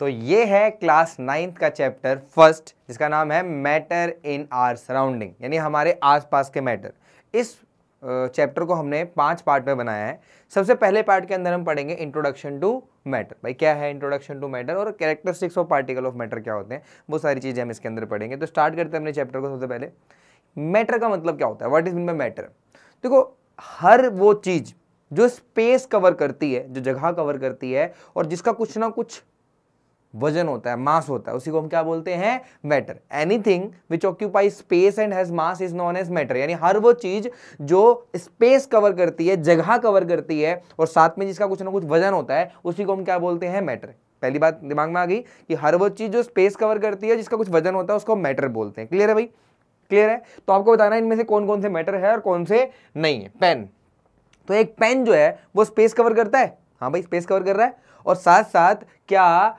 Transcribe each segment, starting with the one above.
तो ये है क्लास 9th का चैप्टर फर्स्ट, जिसका नाम है मैटर इन आवर सराउंडिंग, यानी हमारे आसपास के मैटर। इस चैप्टर को हमने 5 पार्ट में बनाया है। सबसे पहले पार्ट के अंदर हम पढ़ेंगे इंट्रोडक्शन टू मैटर। भाई क्या है इंट्रोडक्शन टू मैटर और characteristics of particle of matter क्या होते हैं, वो सारी चीजें हम इसके अंदर पढ़ेंगे। तो स्टार्ट करते हैं अपने चैप्टर को। सबसे पहले मैटर का मतलब क्या होता है, what is mean by matter. देखो, हर वो चीज जो स्पेस कवर करती है, जो जगह कवर करती है और जिसका कुछ ना कुछ वजन होता है, मास होता है, उसी को हम क्या बोलते हैं, matter. Anything which occupy space and has mass is known as matter. यानी हर वो चीज जो स्पेस कवर करती है, जगह कवर करती है और साथ में जिसका कुछ ना कुछ वजन होता है, उसी को हम क्या बोलते हैं, मैटर। पहली बात दिमाग में आ गई कि हर वो चीज जो स्पेस कवर करती है, जिसका कुछ वजन होता है, उसको मैटर बोलते हैं। क्लियर है भाई, क्लियर है। तो आपको बताना है इनमें से कौन कौन से मैटर है और कौन से नहीं है। पेन, तो एक पेन जो है वो स्पेस कवर करता है, हाँ भाई स्पेस कवर कर रहा है, और साथ साथ क्या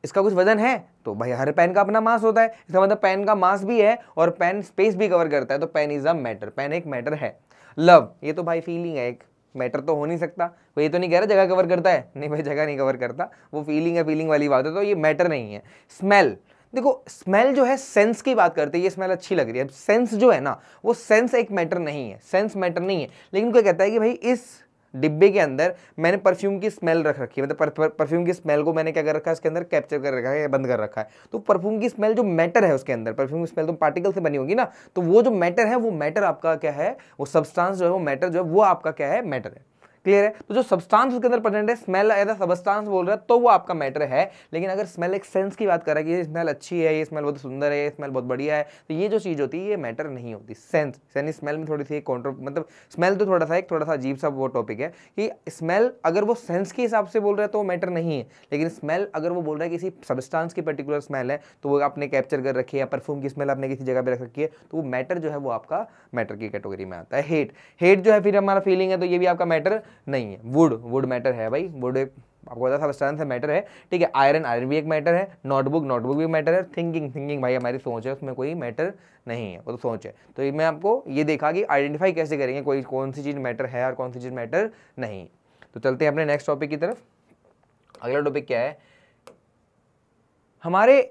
इसका कुछ वजन है, तो भाई हर पेन का अपना मास होता है, इसका मतलब पेन का मास भी है और पेन स्पेस भी कवर करता है, तो pen is a matter, pen एक मैटर है। लव, ये तो भाई फीलिंग है, एक मैटर तो हो नहीं सकता। वो ये तो नहीं कह रहा जगह कवर करता है, नहीं भाई जगह नहीं कवर करता, वो फीलिंग है, फीलिंग वाली बात है, तो ये मैटर नहीं है। स्मेल, देखो स्मेल जो है सेंस की बात करते हैं, ये स्मेल अच्छी लग रही है। सेंस जो है ना, वो सेंस एक मैटर नहीं है, सेंस मैटर नहीं है। लेकिन कोई कहता है कि भाई इस डिब्बे के अंदर मैंने परफ्यूम की स्मेल रख रखी है, मतलब परफ्यूम की स्मेल को मैंने क्या कर रखा है, इसके अंदर कैप्चर कर रखा है या बंद कर रखा है। तो परफ्यूम की स्मेल जो मैटर है उसके अंदर, परफ्यूम की स्मेल तो पार्टिकल से बनी होगी ना, तो वो जो मैटर है, वो मैटर आपका क्या है, वो सब्सटेंस जो है, वो मैटर जो है, वो आपका क्या है, मैटर है। क्लियर है। तो जो सब्सटेंस उसके अंदर प्रेजेंट है, स्मेल एज अ सब्सटेंस बोल रहा है, तो वो आपका मैटर है। लेकिन अगर स्मेल एक सेंस की बात कर रहा है कि ये स्मेल अच्छी है, ये स्मेल बहुत सुंदर है, ये स्मेल बहुत बढ़िया है, तो ये जो चीज होती है ये मैटर नहीं होती। सेंस, यानी स्मेल में थोड़ी सी मतलब स्मेल तो थोड़ा सा अजीब सा वो टॉपिक है कि स्मेल अगर वो सेंस के हिसाब से बोल रहा है तो वो मैटर नहीं है। लेकिन स्मेल अगर वो बोल रहा है किसी सब्सटेंस की पर्टिकुलर स्मेल है, तो वो आपने कैप्चर कर रखी है, या परफ्यूम की स्मेल आपने किसी जगह पे रख रखी है, तो वो मैटर जो है वो आपका मैटर की कैटेगरी में आता है। हेट, हेट जो है फिर हमारा फीलिंग है, तो ये भी आपका मैटर नहीं है। वुड, वुड मैटर है भाई, वुड आपको पता सब्सटेंस है, मैटर है, ठीक है। आयरन, आयरन भी एक मैटर है। नोटबुक, नोटबुक भी मैटर है। थिंकिंग, थिंकिंग भाई हमारी सोच है, उसमें कोई मैटर नहीं है, वो तो सोच है। तो मैं आपको ये देखा कि आइडेंटिफाई कैसे करेंगे कोई कौन सी चीज़ मैटर है और कौन सी चीज़ मैटर नहीं। तो चलते हैं अपने नेक्स्ट टॉपिक की तरफ। अगला टॉपिक क्या है हमारे,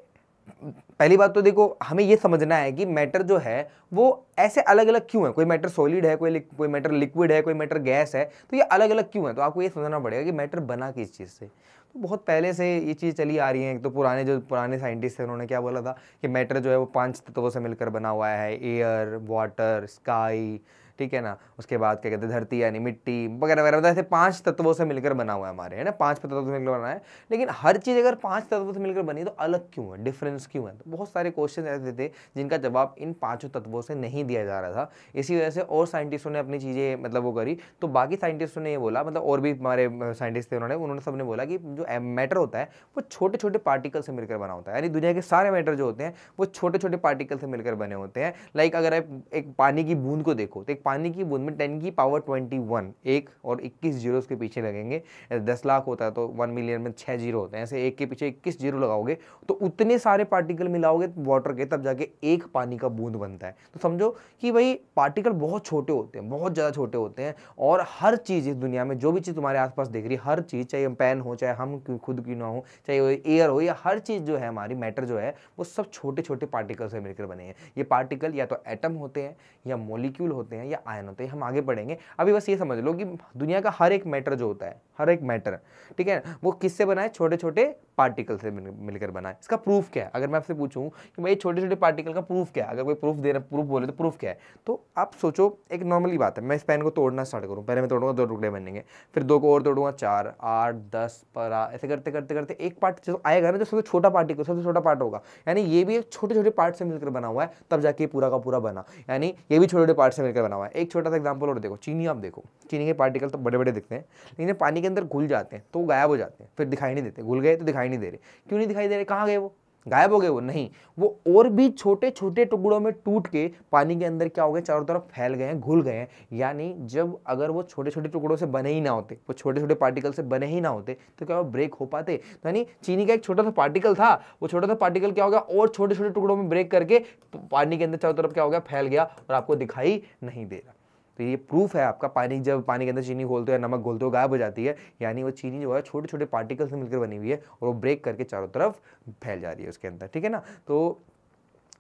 पहली बात तो देखो हमें ये समझना है कि मैटर जो है वो ऐसे अलग अलग क्यों है। कोई मैटर सॉलिड है, कोई मैटर लिक्विड है, कोई मैटर गैस है, तो ये अलग अलग क्यों है। तो आपको ये समझना पड़ेगा कि मैटर बना किस चीज़ से। तो बहुत पहले से ये चीज़ चली आ रही है। तो पुराने साइंटिस्ट थे, उन्होंने क्या बोला था कि मैटर जो है वो 5 तत्वों से मिलकर बना हुआ है। एयर, वाटर, स्काई, ठीक है ना, उसके बाद क्या कहते हैं धरती यानी मिट्टी वगैरह वगैरह, मतलब ऐसे 5 तत्वों से मिलकर बना हुआ है हमारे, है ना, 5 तत्वों से मिलकर बना है। लेकिन हर चीज़ अगर 5 तत्वों से मिलकर बनी तो अलग क्यों है, डिफरेंस क्यों है। तो बहुत सारे क्वेश्चन ऐसे थे जिनका जवाब इन 5 तत्वों से नहीं दिया जा रहा था। इसी वजह से और साइंटिस्टों ने अपनी चीज़ें मतलब वो करी। तो बाकी साइंटिस्टों ने ये बोला, मतलब और भी हमारे साइंटिस्ट थे, उन्होंने सबने बोला कि जो मैटर होता है वो छोटे छोटे पार्टिकल से मिलकर बना होता है। यानी दुनिया के सारे मैटर जो होते हैं वो छोटे छोटे पार्टिकल से मिलकर बने होते हैं। लाइक अगर आप एक पानी की बूंद को देखो, तो एक पानी की बूंद में 10 की पावर 21 एक और 21 जीरो उसके पीछे लगेंगे। 10 लाख होता है तो 1 मिलियन में 6 जीरो होते हैं, ऐसे एक के पीछे 21 जीरो लगाओगे तो उतने सारे पार्टिकल मिलाओगे वाटर के, तब जाके एक पानी का बूंद बनता है। तो समझो कि भाई पार्टिकल बहुत छोटे होते हैं, बहुत ज़्यादा छोटे होते हैं। और हर चीज़ इस दुनिया में, जो भी चीज़ तुम्हारे आसपास दिख रही है, हर चीज़, चाहे पेन हो, चाहे हम खुद की ना हो, चाहे एयर हो, या हर चीज़ जो है हमारी मैटर जो है वो सब छोटे छोटे पार्टिकल से मिलकर बने हैं। ये पार्टिकल या तो एटम होते हैं, या मॉलिक्यूल होते हैं, या आयन होते हैं। हम आगे पढ़ेंगे। अभी बस ये समझ लो कि दुनिया का हर एक मैटर जो होता है, हर एक मैटर, ठीक है, वो किससे बना है, छोटे छोटे पार्टिकल से मिलकर बना है। इसका प्रूफ क्या है, अगर मैं आपसे पूछूं कि भाई छोटे छोटे पार्टिकल का प्रूफ क्या है, अगर कोई प्रूफ बोले तो प्रूफ क्या है, तो आप सोचो एक नॉर्मली बात है, मैं इस पेन को तोड़ना स्टार्ट करूं, पहले मैं तोड़ूंगा 2 टुकड़े बनेंगे, फिर 2 को और तोड़ूंगा 4, 8, 10 12, ऐसे करते करते करते एक पार्ट जो आएगा ना, जो सबसे छोटा पार्टिकल, सबसे छोटा पार्ट होगा, यानी ये भी एक छोटे छोटे पार्ट से मिलकर बना हुआ है, तब जाके पूरा का पूरा बना। यानी ये भी छोटे छोटे पार्ट से मिलकर बना हुआ है। एक छोटा सा एग्जाम्पल और देखो, चीनी आप देखो, चीनी के पार्टिकल तो बड़े बड़े दिखते हैं, लेकिन पानी के अंदर घुल जाते हैं तो वो गायब हो जाते हैं, फिर दिखाई नहीं देते। घुल गए तो दिखाई नहीं दे रहे, क्यों नहीं दिखाई दे रहे, कहाँ गए वो, गायब हो गए वो, नहीं, वो और भी छोटे छोटे टुकड़ों में टूट के पानी के अंदर क्या हो गए, चारों तरफ फैल गए हैं, घुल गए हैं। यानी जब अगर वो छोटे छोटे टुकड़ों से बने ही ना होते, वो छोटे छोटे पार्टिकल से बने ही ना होते, तो क्या वो ब्रेक हो पाते। तो यानी चीनी का एक छोटा सा पार्टिकल था, वो छोटा सा पार्टिकल क्या हो गया, और छोटे छोटे टुकड़ों में ब्रेक करके पानी के अंदर चारों तरफ क्या हो गया, फैल गया, और आपको दिखाई नहीं दे रहा। तो तो ये प्रूफ है आपका, पानी जब पानी के अंदर चीनी घोलते हो या नमक घोलते हो गायब हो जाती है, यानी वो चीनी जो है छोटे छोटे पार्टिकल से मिलकर बनी हुई है और वो ब्रेक करके चारों तरफ फैल जा रही है उसके अंदर, ठीक है ना। तो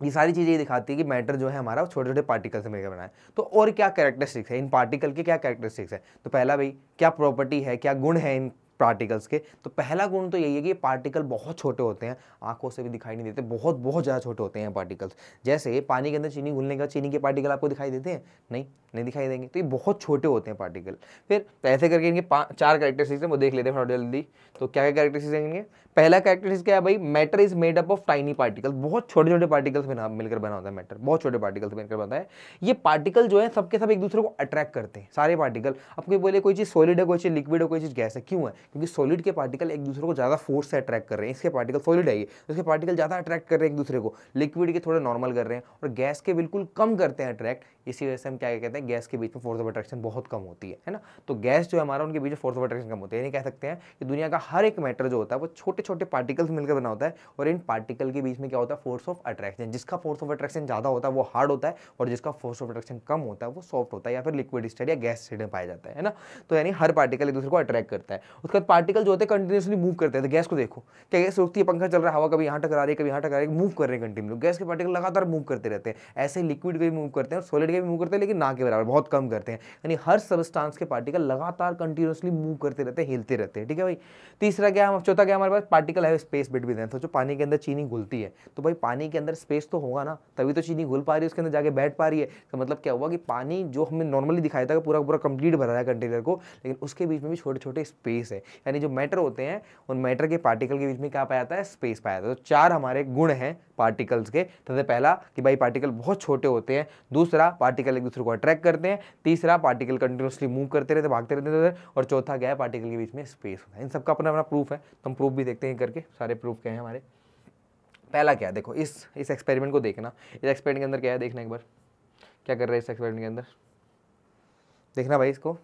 ये सारी चीज़ें दिखाती है कि मैटर जो है हमारा छोटे छोटे पार्टिकल से मिलकर बना है। तो और क्या कैरेक्टरिस्टिक्स है इन पार्टिकल के, क्या कैरेक्टरिस्टिक्स है, तो पहला भाई क्या प्रॉपर्टी है, क्या गुण है इन पार्टिकल्स के, तो पहला गुण तो यही है कि पार्टिकल बहुत छोटे होते हैं, आंखों से भी दिखाई नहीं देते, बहुत बहुत ज़्यादा छोटे होते हैं पार्टिकल्स। जैसे पानी के अंदर चीनी घुलने का चीनी के पार्टिकल आपको दिखाई देते हैं, नहीं दिखाई देंगे, तो ये बहुत छोटे होते हैं पार्टिकल। फिर ऐसे करके इनके 4 कैरेक्टरिस्टिक्स हैं, वो देख लेते हैं थोड़ा जल्दी। तो क्या क्या कैरेक्टरिस्टिक्स हैं इनके, पहला कैरेक्टरिस्टिक्स क्या है भाई, matter is made up of tiny particles, बहुत छोटे छोटे पार्टिकल्स मिलकर बना होता है मैटर, बहुत छोटे पार्टिकल्स मिलकर बनता है। ये पार्टिकल जो है सबके सब एक दूसरे को अट्रैक्ट करते हैं, सारे पार्टिकल। आपको बोले कोई चीज़ सॉलिड है, कोई चीज़ लिक्विड है, कोई चीज़ गैस है, क्यों है, क्योंकि सॉलिड के पार्टिकल एक दूसरे को ज़्यादा फोर्स से अट्रैक्ट कर रहे हैं, इसके पार्टिकल सॉलिड है ये, इसके पार्टिकल ज़्यादा अट्रैक्ट कर रहे हैं एक दूसरे को, लिक्विड के थोड़े नॉर्मल कर रहे हैं, और गैस के बिल्कुल कम करते हैं अट्रैक्ट। इसी वजह से हम क्या कहते हैं, गैस के बीच में फोर्स ऑफ अट्रैक्शन बहुत कम होती है ना। तो गैस जो है हमारा, उनके बीच में फोर्स ऑफ अट्रैक्शन कम होती है। यानी कह सकते हैं कि दुनिया का हर एक मैटर जो होता है वो छोटे छोटे पार्टिकल्स मिलकर बना होता है, और इन पार्टिकल के बीच में क्या होता है, फोर्स ऑफ अट्रैक्शन। जिसका फोर्स ऑफ अट्रैक्शन ज़्यादा होता है वो हार्ड होता है, और जिसका फोर्स ऑफ अट्रैक्शन कम होता है वो सॉफ्ट होता है, या फिर लिक्विड स्टेट या गैस स्टेट में पाया जाता है ना। तो यानी हर पार्टिकल एक दूसरे को अट्रैक्ट करता है। उसके बाद पार्टिकल जो होते हैं कंटिन्यूसली मूव करते हैं। तो गैस को देखो, क्या गैस रुकती है, पंखा चल रहा है, हवा कभी यहाँ टकरा रही है, कभी यहाँ टकरा रही है, मूव कर रहे हैं कंटिन्यू। गैस के पार्टिकल लगातार मूव करते रहते हैं। ऐसे लिक्विड के भी मूव करते हैं और सॉलिड के भी मूव करते हैं, लेकिन ना के बराबर, बहुत कम करते हैं। यानी हर सबस्टांस के पार्टिकल लगातार कंटिन्यूसली मूव करते रहते हैं, हिलते रहते हैं, ठीक है भाई। तीसरा क्या, चौथा क्या हमारे पास, पार्टिकल है स्पेस बिटवीन देम। तो जो पानी के अंदर चीनी घुलती है, तो भाई पानी के अंदर स्पेस तो होगा ना, तभी तो चीनी घुल पा रही है, उसके अंदर जाके बैठ पा रही है। तो मतलब क्या हुआ कि पानी जो हमें नॉर्मली दिखाया था पूरा पूरा कंप्लीट भरा है कंटेनर को, लेकिन उसके बीच में भी छोटे छोटे स्पेस है। यानी जो मैटर होते हैं उन मैटर के पार्टिकल के बीच में क्या पाया जाता है, स्पेस पाया जाता है। तो 4 हमारे गुण हैं पार्टिकल्स के। सबसे पहला कि भाई पार्टिकल बहुत छोटे होते हैं, दूसरा पार्टिकल एक दूसरे को अट्रैक्ट करते हैं, तीसरा पार्टिकल कंटिन्यूसली मूव करते रहते, भागते रहते हैं, और चौथा क्या है, पार्टिकल के बीच में स्पेस होता है। इन सबका अपना अपना प्रूफ है, तो हम प्रूफ भी देखते हैं करके, सारे प्रूफ क्या है हमारे। पहला क्या है, देखो इस एक्सपेरिमेंट को देखना। इस एक्सपेरिमेंट के अंदर क्या है, देखना एक बार क्या कर रहा है इस एक्सपेरिमेंट के अंदर, देखना भाई। इसको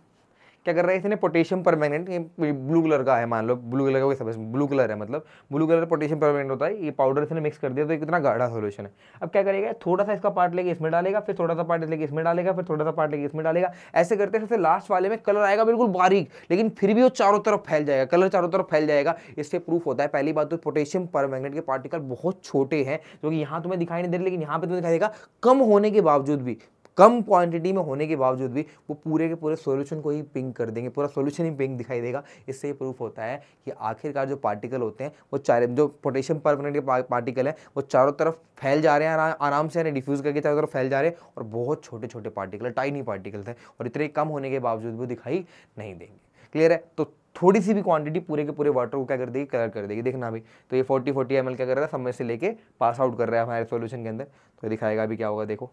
क्या कर रहा है, इसने पोटेशियम परमैंगनेट, ये ब्लू कलर का है, मान लो ब्लू कलर का कोई सब ब्लू कलर है, मतलब ब्लू कलर पोटेशियम परमैंगनेट होता है। ये पाउडर इसने मिक्स कर दिया, तो कितना गाढ़ा सॉल्यूशन है। अब क्या करेगा, थोड़ा सा इसका पार्ट लेके इसमें डालेगा, फिर थोड़ा सा पार्ट लेके इसमें डालेगा, फिर थोड़ा सा पार्ट लेके इसमें डालेगा। ऐसे करते करते लास्ट वाले में कलर आएगा बिल्कुल बारीक, लेकिन फिर भी वो चारों तरफ फैल जाएगा, कलर चारों तरफ फैल जाएगा। इससे प्रूफ होता है, पहली बात तो पोटेशियम परमैंगनेट के पार्टिकल बहुत छोटे हैं, जो कि यहाँ तुम्हें दिखाई नहीं दे रहे, लेकिन यहाँ पे तुम्हें दिखाई देगा। कम होने के बावजूद भी, कम क्वांटिटी में होने के बावजूद भी वो पूरे के पूरे सॉल्यूशन को ही पिंक कर देंगे, पूरा सॉल्यूशन ही पिंक दिखाई देगा। इससे ये प्रूफ होता है कि आखिरकार जो पार्टिकल होते हैं वो जो पोटेशियम परमैंगनेट के पार्टिकल हैं वो चारों तरफ फैल जा रहे हैं आराम से, डिफ्यूज करके चारों तरफ फैल जा रहे हैं, और बहुत छोटे छोटे पार्टिकल, टाइनी पार्टिकल्स हैं, और इतने कम होने के बावजूद भी दिखाई नहीं देंगे। क्लियर है। तो थोड़ी सी भी क्वांटिटी पूरे के पूरे वाटर को क्या कर देगी, कलर कर देगी। देखना अभी, तो ये 40 ml क्या कर रहा है, सब में से लेके पास आउट कर रहा है हमारे सॉल्यूशन के अंदर। तो ये दिखाएगा अभी क्या होगा, देखो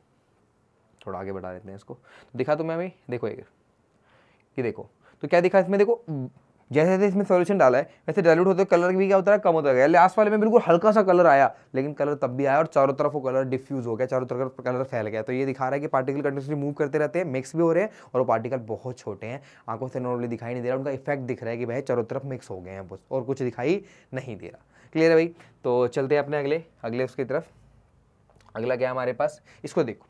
थोड़ा आगे बढ़ा देते हैं इसको। तो दिखा तुम्हें अभी, देखो ये देखो, तो क्या दिखा इसमें, देखो जैसे जैसे इसमें सॉल्यूशन डाला है वैसे डाइल्यूट होते कलर भी क्या होता है, कम होता गया। लास्ट वाले में बिल्कुल हल्का सा कलर आया, लेकिन कलर तब भी आया और चारों तरफ वो कलर डिफ्यूज हो गया, चारों तरफ कलर फैल गया। तो ये दिखा रहा है कि पार्टिकल कंटिन्यूसली मूव करते रहते हैं, मिक्स भी हो रहे हैं, और वो पार्टिकल बहुत छोटे हैं, आंखों से नॉर्मली दिखाई नहीं दे रहा, उनका इफेक्ट दिख रहा है कि भाई चारों तरफ मिक्स हो गए हैं बस, और कुछ दिखाई नहीं दे रहा। क्लियर है भाई। तो चलते हैं अपने अगले उसकी तरफ। अगला क्या है हमारे पास, इसको देखो।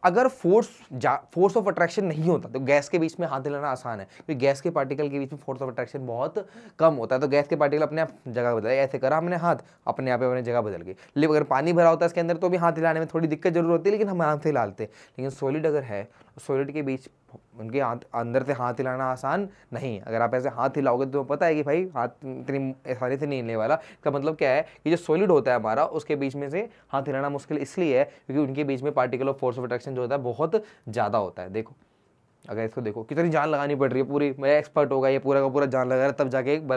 अगर फोर्स ऑफ अट्रैक्शन नहीं होता तो गैस के बीच में हाथ हिलाना आसान है, क्योंकि गैस के पार्टिकल के बीच में फोर्स ऑफ अट्रैक्शन बहुत कम होता है। तो गैस के पार्टिकल अपने आप जगह बदल, ऐसे करा हमने हाथ, अपने आप अपने जगह बदल गई। लेकिन अगर पानी भरा होता है इसके अंदर तो भी हाथ हिलाने में थोड़ी दिक्कत जरूर होती है, लेकिन हम हाथ से हिलाते हैं। लेकिन सॉलिड अगर है, सॉलिड के बीच उनके हाथ अंदर से हाथ हिलाना आसान नहीं। अगर आप ऐसे हाथ हिलाओगे तो पता है कि भाई हाथ इतनी आसानी से नहीं हिलने वाला। इसका मतलब क्या है कि जो सॉलिड होता है हमारा, उसके बीच में से हाथ हिलाना मुश्किल इसलिए है क्योंकि उनके बीच में particle of force of attraction जो होता है बहुत ज़्यादा होता है। देखो अगर इसको देखो कितनी जान लगानी पड़ रही है पूरी, मैं एक्सपर्ट होगा ये पूरा का पूरा जान लगा रहा है, तब जाके एक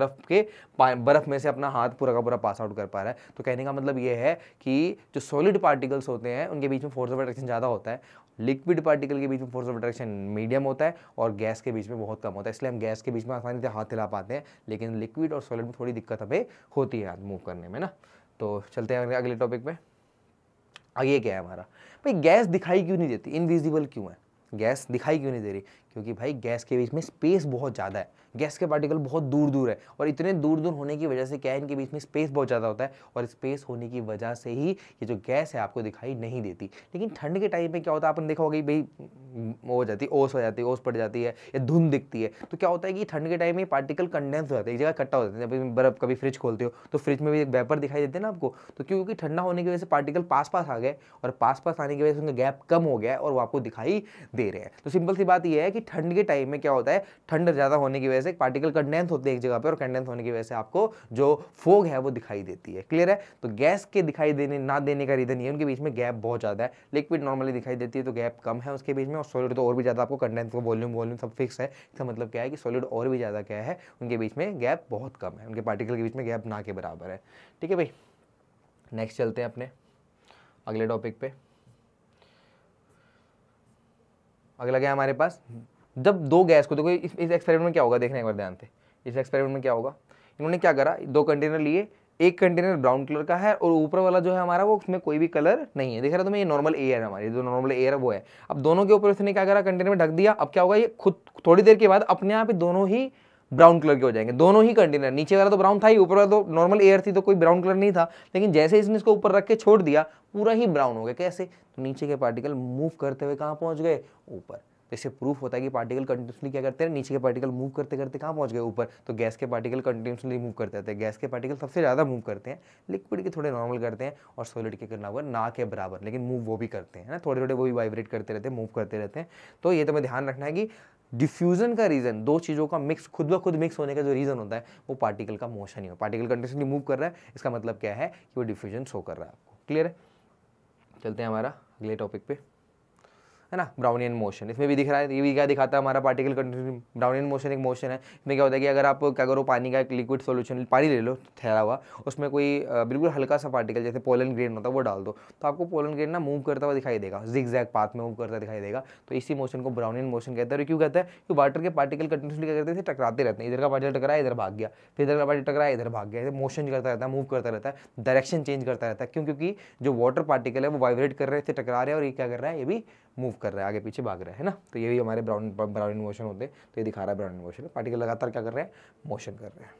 बर्फ में से अपना हाथ पूरा का पूरा पास आउट कर पा रहा है। तो कहने का मतलब ये है कि जो सॉलिड पार्टिकल्स होते हैं उनके बीच में फोर्स ऑफ अट्रैक्शन ज़्यादा होता है, लिक्विड पार्टिकल के बीच में फोर्स ऑफ अट्रैक्शन मीडियम होता है, और गैस के बीच में बहुत कम होता है। इसलिए हम गैस के बीच में आसानी से हाथ हिला पाते हैं, लेकिन लिक्विड और सॉलिड में थोड़ी दिक्कत हमें होती है हाथ मूव करने में ना। तो चलते हैं अगले टॉपिक पे। आगे क्या है हमारा, भाई गैस दिखाई क्यों नहीं देती, इनविजिबल क्यों है, गैस दिखाई क्यों नहीं दे रही, क्योंकि भाई गैस के बीच में स्पेस बहुत ज़्यादा है, गैस के पार्टिकल बहुत दूर दूर है, और इतने दूर दूर होने की वजह से क्या है, इनके बीच में स्पेस बहुत ज़्यादा होता है, और स्पेस होने की वजह से ही ये जो गैस है आपको दिखाई नहीं देती। लेकिन ठंड के टाइम में क्या होता है, आपने देखा होगा भाई हो जाती है, ओस हो जाती है, ओस पड़ जाती है या धुंध दिखती है, तो क्या होता है कि ठंड के टाइम में पार्टिकल कंडेंस हो जाते हैं, एक जगह इकट्ठा हो जाते हैं। जब बर्फ कभी फ्रिज खोलते हो तो फ्रिज में भी एक वेपर दिखाई देते हैं ना आपको, तो क्योंकि ठंडा होने की वजह से पार्टिकल पास पास आ गए, और पास पास आने की वजह से उनका गैप कम हो गया है और वो आपको दिखाई दे रहे हैं। तो सिंपल सी बात यह है कि ठंड के टाइम में क्या होता है, ठंड ज़्यादा होने की वजह से पार्टिकल कंडेंस होते हैं एक जगह पे, और कंडेंस होने की वजह से आपको जो फोग है वो दिखाई देती है। क्लियर है? तो गैस के दिखाई देने ना देने का रीजन ये है, उनके बीच में गैप बहुत ज़्यादा है। लिक्विड नॉर्मली दिखाई देती है तो गैप कम है उसके बीच में, और सॉलिड तो और भी ज़्यादा, आपको कंडेंस को वॉल्यूम सब फिक्स है। इसका मतलब क्या है कि सॉलिड और भी ज़्यादा क्या है, उनके बीच में गैप बहुत कम है, उनके पार्टिकल के बीच में गैप ना के बराबर है। ठीक है भाई, नेक्स्ट चलते हैं अपने अगले टॉपिक पे। अगला क्या है हमारे पास, जब दो गैस को, देखो इस एक्सपेरिमेंट में क्या होगा, देखने एक बार ध्यान से। इस एक्सपेरिमेंट में क्या होगा, इन्होंने क्या करा, दो कंटेनर लिए, एक कंटेनर ब्राउन कलर का है और ऊपर वाला जो है हमारा वो उसमें कोई भी कलर नहीं है, देख रहा तुम्हें, ये नॉर्मल एयर है हमारी, जो नॉर्मल एयर है वो है। अब दोनों के ऊपर उसने क्या करा, कंटेनर में ढक दिया। अब क्या होगा, ये खुद थोड़ी देर के बाद अपने आप ही दोनों ही ब्राउन कलर के हो जाएंगे, दोनों ही कंटेनर। नीचे वाला तो ब्राउन था ही, ऊपर वाला तो नॉर्मल एयर थी तो कोई ब्राउन कलर नहीं था, लेकिन जैसे इसने इसको ऊपर रख के छोड़ दिया पूरा ही ब्राउन हो गया। कैसे? तो नीचे के पार्टिकल मूव करते हुए कहाँ पहुंच गए, ऊपर। तो इससे प्रूफ होता है कि पार्टिकल कंटिन्यूसली क्या करते हैं, नीचे के पार्टिकल मूव करते करते कहाँ पहुंच गए, ऊपर। तो गैस के पार्टिकल कंटिन्यूसली मूव करते रहते हैं, गैस के पार्टिकल सबसे ज़्यादा मूव करते हैं, लिक्विड के थोड़े नॉर्मल करते हैं, और सॉलिड के करना होगा ना के बराबर, लेकिन मूव वो भी करते हैं ना, थोड़े थोड़े वो भी वाइब्रेट करते रहते हैं, मूव करते रहते हैं। तो ये तुम्हें ध्यान रखना है कि डिफ्यूजन का रीजन, दो चीज़ों का मिक्स, खुद ब खुद मिक्स होने का जो रीजन होता है वो पार्टिकल का मोशन ही हो। पार्टिकल कंटिन्यूसली मूव कर रहा है, इसका मतलब क्या है कि वो डिफ्यूजन शो कर रहा है आपको। क्लियर है? चलते हैं हमारा अगले टॉपिक पे, है ना, ब्राउनियन मोशन। इसमें भी दिख रहा है, ये भी क्या दिखाता है हमारा पार्टिकल कंटिन्यूसली। ब्राउनियन मोशन एक मोशन है, इसमें क्या होता है कि अगर आप क्या करो, पानी का एक लिक्विड सॉल्यूशन, पानी ले लो ठहरा हुआ, उसमें कोई बिल्कुल हल्का सा पार्टिकल जैसे पोलन ग्रेन होता है वो डाल दो, तो आपको पोलन ग्रेन ना मूव करता हुआ दिखाई देगा, जिगजैग पाथ में मूव करता दिखाई देगा। तो इसी मोशन को ब्राउनियन मोशन कहते हैं। और क्यों कहता है कि वाटर के पार्टिकल कंटिन्यूसली क्या करते थे, टकराते रहते हैं, इधर का पार्टिकल टकराया इधर भाग गया, फिर इधर का पार्टिकल टकराया इधर भाग गया, मोशन करता रहता है, मूव करता रहता है, डायरेक्शन चेंज करता रहता है। क्यों? क्योंकि जो वाटर पार्टिकल है वो वाइब्रेट कर रहे थे, टकरा रहे हैं, और ये क्या कर रहा है, ये भी मूव कर रहा है, आगे पीछे भाग रहा है ना। तो ये भी हमारे ब्राउनियन मोशन होते हैं। तो ये दिखा रहा है ब्राउनियन मोशन, पार्टिकल लगातार क्या कर रहे हैं, मोशन कर रहे हैं।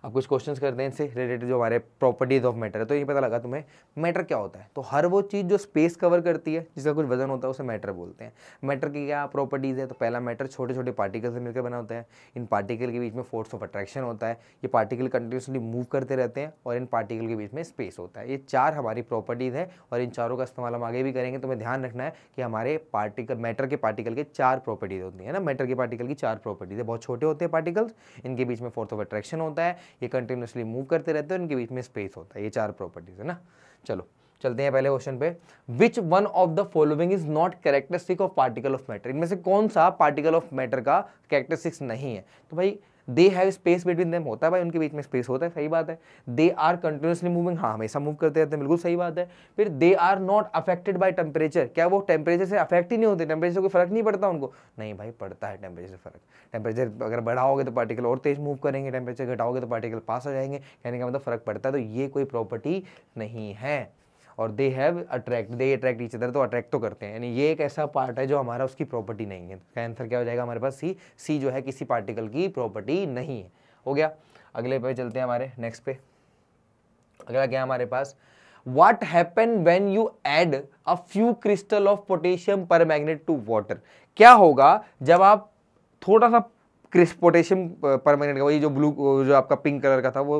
अब कुछ क्वेश्चंस करते हैं इनसे रिलेटेड, जो हमारे प्रॉपर्टीज ऑफ मैटर है। तो ये पता लगा तुम्हें मैटर क्या होता है, तो हर वो चीज़ जो स्पेस कवर करती है, जिसका कुछ वजन होता है, उसे मैटर बोलते हैं। मैटर की क्या प्रॉपर्टीज़ है, तो पहला, मैटर छोटे छोटे पार्टिकल से मिलकर बना होता है, इन पार्टिकल के बीच में फोर्स ऑफ अट्रैक्शन होता है, ये पार्टिकल कंटिन्यूसली मूव करते रहते हैं, और इन पार्टिकल के बीच में स्पेस होता है। ये चार हमारी प्रॉपर्टीज़ है, और इन चारों का इस्तेमाल हम आगे भी करेंगे। तुम्हें ध्यान रखना है कि हमारे पार्टिकल, मैटर के पार्टिकल के चार प्रॉपर्टीज होती है ना, मैटर के पार्टिकल की चार प्रॉपर्टीज है। बहुत छोटे होते हैं पार्टिकल्स, इनके बीच में फोर्स ऑफ अट्रैक्शन होता है, ये कंटिन्यूसली मूव करते रहते हैं, इनके बीच में स्पेस होता है। ये चार प्रॉपर्टीज है ना। चलो चलते हैं पहले क्वेश्चन पे। Which one of the following is not characteristic of particle of matter, इनमें से कौन सा पार्टिकल ऑफ मैटर का कैरेक्टरिस्टिक्स नहीं है। तो भाई they have space between them, होता है भाई, उनके बीच में स्पेस होता है, सही बात है। दे आर कंटिन्यूसली मूविंग, हाँ हमेशा मूव करते रहते हैं, बिल्कुल सही बात है। फिर they are not affected by temperature, क्या वो टेम्परेचर से अफेक्ट ही नहीं होते, टेम्परेचर से कोई फर्क नहीं पड़ता उनको, नहीं भाई पड़ता है टेम्परेचर से फर्क। टेम्परेचर अगर बढ़ाओगे तो पार्टिकल और तेज मूव करेंगे, टेम्परेचर घटाओगे तो पार्टिकल पास हो जाएंगे, कहने का मतलब फर्क पड़ता है। तो ये कोई प्रॉपर्टी नहीं है। और they have attract, they attract each other, तो अट्रैक्ट तो करते हैं, यानी ये एक ऐसा पार्ट है जो हमारा उसकी प्रॉपर्टी नहीं है। तो आंसर क्या हो जाएगा हमारे पास, सी। सी जो है किसी पार्टिकल की प्रॉपर्टी नहीं है। हो गया। अगले पे चलते हैं हमारे नेक्स्ट पे। अगला क्या है हमारे पास, What happen when you add a few crystal of potassium permanganate to water? क्या होगा जब आप थोड़ा सा पोटेशियम परमैंगनेट का, वही जो ब्लू, जो आपका पिंक कलर का था, वो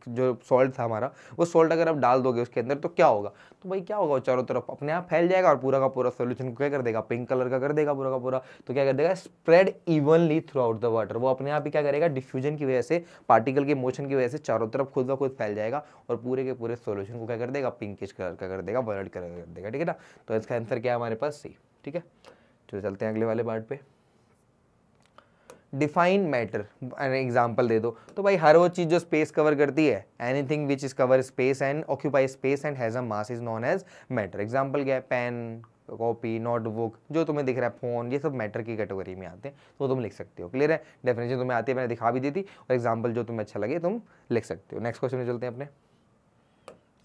जो सॉल्ट था हमारा, वो सॉल्ट अगर आप डाल दोगे उसके अंदर तो क्या होगा, तो भाई क्या होगा, वो चारों तरफ अपने आप फैल जाएगा और पूरा का पूरा सोल्यूशन को क्या कर देगा, पिंक कलर का कर देगा पूरा का पूरा। तो क्या कर देगा, spread evenly through out the water, वो अपने आप ही क्या करेगा, डिफ्यूजन की वजह से, पार्टिकल के मोशन की वजह से चारों तरफ खुद ब खुद फैल जाएगा और पूरे के पूरे सोल्यूशन को क्या कर देगा, पिंकिश कलर का कर देगा, वायलेट कलर कर देगा। ठीक है ना। तो इसका आंसर क्या है हमारे पास, सी। ठीक है, चलो चलते हैं अगले वाले पार्ट पे। डिफाइन मैटर, एग्जाम्पल दे दो। तो भाई हर वो चीज जो स्पेस कवर करती है, anything which is cover space and occupy space and has a mass is known as matter. Example क्या है, पेन, कॉपी, नोटबुक, जो तुम्हें दिख रहा है, फोन, ये सब मैटर की कैटेगरी में आते हैं, तो तुम लिख सकते हो। क्लियर है, डेफिनेशन तुम्हें आती है, मैंने दिखा भी दी थी, और एग्जाम्पल जो तुम्हें अच्छा लगे तुम लिख सकते हो। नेक्स्ट क्वेश्चन में चलते हैं अपने।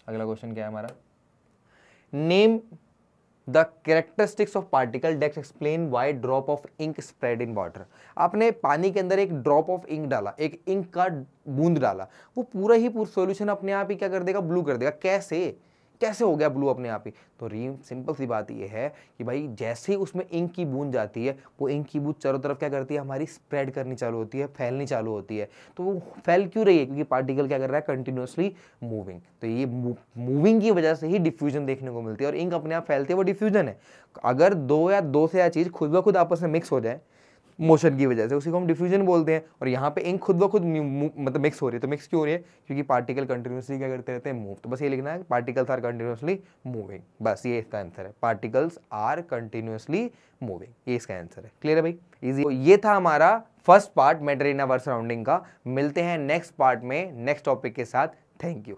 अगला क्वेश्चन क्या है हमारा, name the characteristics of particle decks explain why drop of ink spread in water. आपने पानी के अंदर एक ड्रॉप ऑफ इंक डाला, एक इंक का बूंद डाला, वो पूरा सॉल्यूशन अपने आप ही क्या कर देगा, ब्लू कर देगा। कैसे हो गया ब्लू अपने आप ही? तो सिंपल सी बात ये है कि भाई जैसे ही उसमें इंक की बूंद जाती है, वो इंक की बूंद चारों तरफ क्या करती है, हमारी स्प्रेड करनी चालू होती है, फैलनी चालू होती है। तो वो फैल क्यों रही है? क्योंकि पार्टिकल क्या कर रहा है, कंटिन्यूसली मूविंग। तो ये मूविंग की वजह से ही डिफ्यूजन देखने को मिलती है, और इंक अपने आप फैलती है, वो डिफ्यूजन है। अगर दो से या चीज खुद ब खुद आपस में मिक्स हो जाए मोशन की वजह से, उसी को हम डिफ्यूजन बोलते हैं। और यहाँ पे इंक खुद ब खुद मतलब मिक्स हो रही है। तो मिक्स क्यों हो रही है? क्योंकि पार्टिकल कंटिन्यूसली क्या करते रहते हैं, मूव। तो बस ये लिखना है, पार्टिकल्स आर कंटिन्यूसली मूविंग। बस ये इसका आंसर है, पार्टिकल्स आर कंटिन्यूसली मूविंग, ये इसका आंसर है। क्लियर है भाई? इजी। तो ये था हमारा first part matter in our surrounding का। मिलते हैं नेक्स्ट पार्ट में नेक्स्ट टॉपिक के साथ। Thank you.